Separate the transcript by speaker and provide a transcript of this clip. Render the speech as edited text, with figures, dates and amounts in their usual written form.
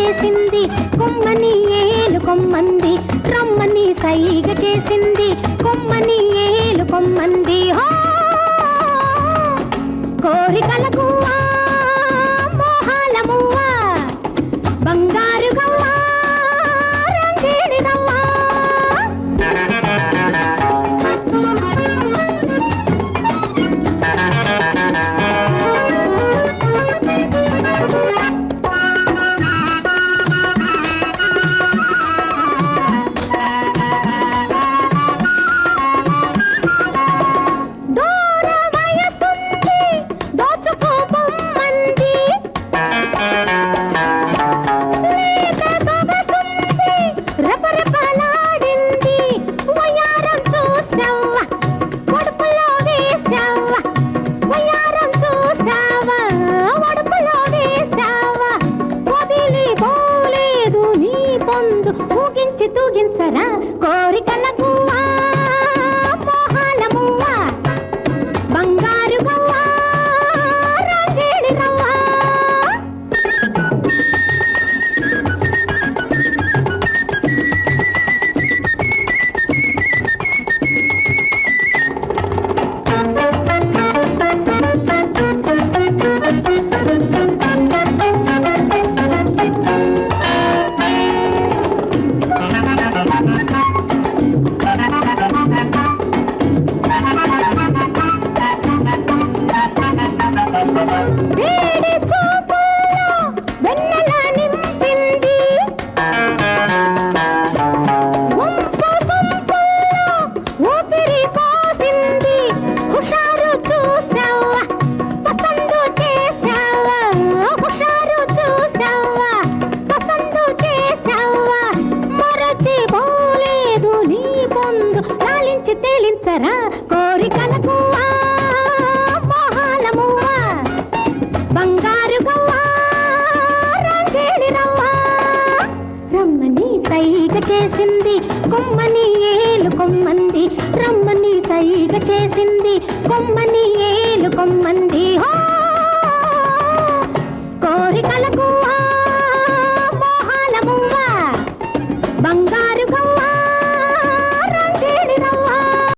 Speaker 1: చేసింది కొమ్మని ఏలు కొమ్మంది రమ్మని సైగ చేసింది కొమ్మని ఏలు కొమ్మంది కోరికల గువ్వా మోహాల మువ్వా బంగారు గవ్వా రంగేడి గవ్వా తూగించరా కోరికల గువ్వా మోహాల మువ్వా బంగారు గవ్వా రంగేడి రవ్వా వేడి చూపుల్లో వెన్నెల నింపింది వంపు సొంపుల్లో ఊపిరి పోసింది హుషారు చూసావా పసందు చేసావా హుషారు చూసావా పసందు చేసావా మరచి పోలేదు నీ పొందు లాలించి తేలించరా కోరికల గువ్వా మోహాల మువ్వా బంగారు గవ్వా రంగేడి రవ్వా రమ్మని సైగ చేసింది కొమ్మని ఏలు కొమ్మంది రమ్మని సైగ చేసింది కొమ్మని ఏలు కొమ్మంది కోరికల గువ్వా మోహాల మువ్వా బంగారు గవ్వా